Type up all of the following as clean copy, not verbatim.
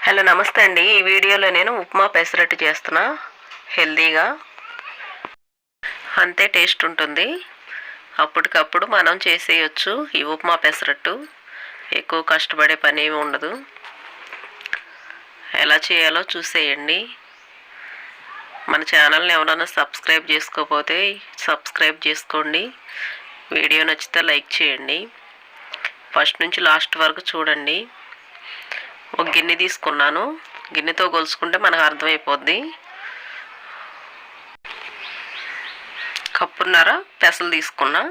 Hello నమస్తే అండి. ఈ వీడియోలో నేను ఉప్మా పెసరట్టు చేస్తున్నా. హెల్దీగా అంతే టేస్ట్ ఉంటుంది. అప్పటికప్పుడు మనం చేసేయచ్చు ఈ ఉప్మా పెసరట్టు. ఎక్కువ కష్టపడే పని ఏమి ఉండదు. ఎలా చేయాలో చూసేయండి. మన ఛానల్ని ఎవరైనా సబ్స్క్రైబ్ చేసుకోకపోతే సబ్స్క్రైబ్ చేసుకోండి. వీడియో నచ్చితే లైక్ చేయండి. ఫస్ట్ నుంచి లాస్ట్ వరకు చూడండి. ఒక గిన్నె తీసుకున్నాను. గిన్నెతో కొలుసుకుంటే మనకు అర్థమైపోద్ది. కప్పున్నర పెసలు తీసుకున్నా.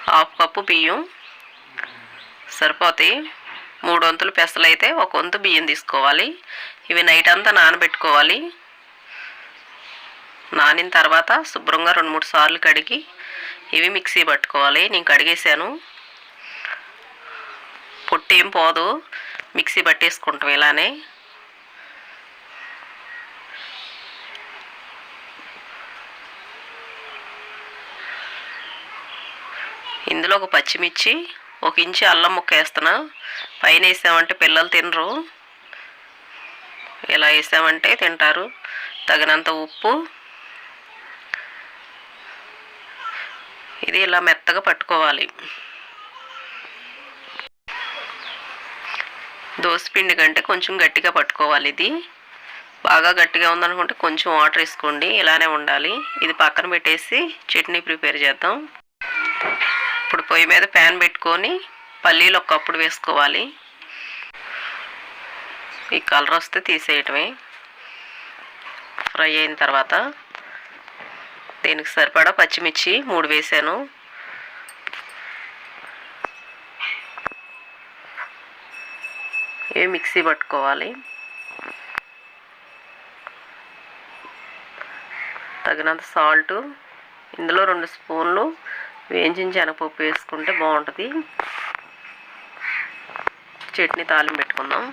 హాఫ్ కప్పు బియ్యం సరిపోతాయి. 3 వంతులు పెసలు అయితే 1 వంతు బియ్యం తీసుకోవాలి. ఇవి నైట్ అంతా నానబెట్టుకోవాలి. నానిన తర్వాత శుభ్రంగా 2-3 సార్లు కడిగి ఇవి మిక్సీ పట్టుకోవాలి. నేను కడిగేసాను. పొట్టు ఏం పోదు, మిక్సీ పట్టేసుకుంటాం ఇలానే. ఇందులో ఒక పచ్చిమిర్చి, 1 ఇంచు అల్లం ముక్క వేస్తున్నా. పైన వేసామంటే పిల్లలు తినరు, ఇలా వేసామంటే తింటారు. తగినంత ఉప్పు. ఇది ఇలా మెత్తగా పట్టుకోవాలి. దోసపిండి కంటే కొంచెం గట్టిగా పట్టుకోవాలి. ఇది బాగా గట్టిగా ఉందనుకుంటే కొంచెం వాటర్ వేసుకోండి. ఇలానే ఉండాలి. ఇది పక్కన పెట్టేసి చట్నీ ప్రిపేర్ చేద్దాం. ఇప్పుడు పొయ్యి మీద ప్యాన్ పెట్టుకొని పల్లీలు 1 కప్పుడు వేసుకోవాలి. ఈ కలర్ వస్తే తీసేయటమే. ఫ్రై అయిన తర్వాత దీనికి సరిపడా పచ్చిమిర్చి 3 వేసాను. ఇవి మిక్సీ పట్టుకోవాలి. తగినంత సాల్టు. ఇందులో 2 స్పూన్లు వేయించిన శనగపప్పు వేసుకుంటే బాగుంటుంది. చట్నీ తాలింపు పెట్టుకుందాం.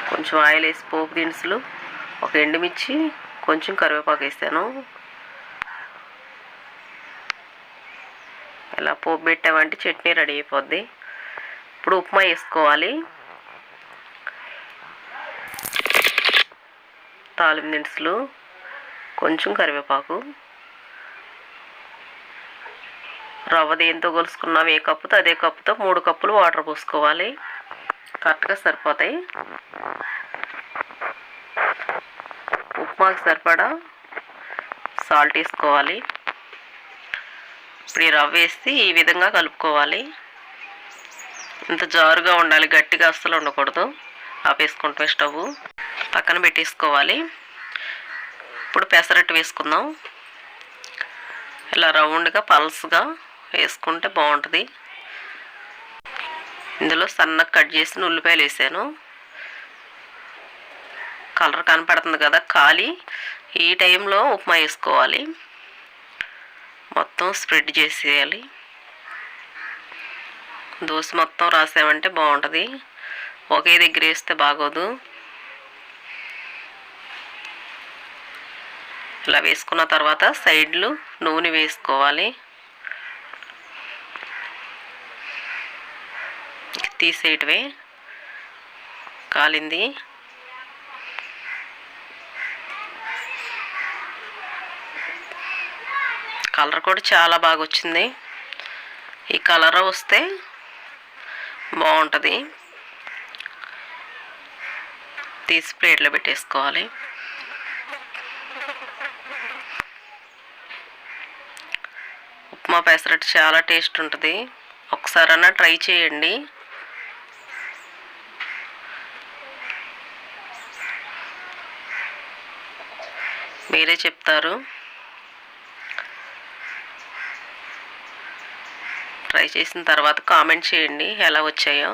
కొంచెం ఆయిల్ వేసి పోపు దినుసులు, 1 ఎండుమిర్చి, కొంచెం కరివేపాకు వేసాను. ఇలా పోపు పెట్టామంటే చట్నీ రెడీ అయిపోద్ది. ఇప్పుడు ఉప్మా వేసుకోవాలి. తాలింపు దినుసులు, కొంచెం కరివేపాకు. రవ్వ దేంతో కొలుసుకున్నాం, ఏ కప్పుతో అదే కప్పుతో 3 కప్పులు వాటర్ పోసుకోవాలి. కరెక్ట్గా సరిపోతాయి. ఉప్మాకి సరిపడా సాల్ట్ వేసుకోవాలి. ఇప్పుడు ఈ రవ్వ వేసి ఈ విధంగా కలుపుకోవాలి. ఇంత జారుగా ఉండాలి, గట్టిగా అస్సలు ఉండకూడదు. ఆపేసుకుంటాం స్టవ్. పక్కన పెట్టేసుకోవాలి. ఇప్పుడు పెసరట్టు వేసుకుందాం. ఇలా రౌండ్గా పల్స్గా వేసుకుంటే బాగుంటుంది. ఇందులో సన్నగా కట్ చేసిన ఉల్లిపాయలు వేసాను. కలర్ కనపడుతుంది కదా, కాలి ఈ టైంలో ఉప్మా వేసుకోవాలి. మొత్తం స్ప్రెడ్ చేసేయాలి. దోశ మొత్తం రాసామంటే బాగుంటుంది. ఒకే దగ్గర వేస్తే బాగోదు. ఇలా వేసుకున్న తర్వాత సైడ్లు నూనె వేసుకోవాలి. తీసేయటమే. కాలింది. కలర్ కూడా చాలా బాగా వచ్చింది. ఈ కలర్ వస్తే బాగుంటుంది. తీసి ప్లేట్లో పెట్టేసుకోవాలి. ఉప్మా పెసరట్టు చాలా టేస్ట్ ఉంటుంది. ఒకసారన్నా ట్రై చేయండి. మీరే చెప్తారు. ట్రై చేసిన తర్వాత కామెంట్ చేయండి ఎలా వచ్చాయో.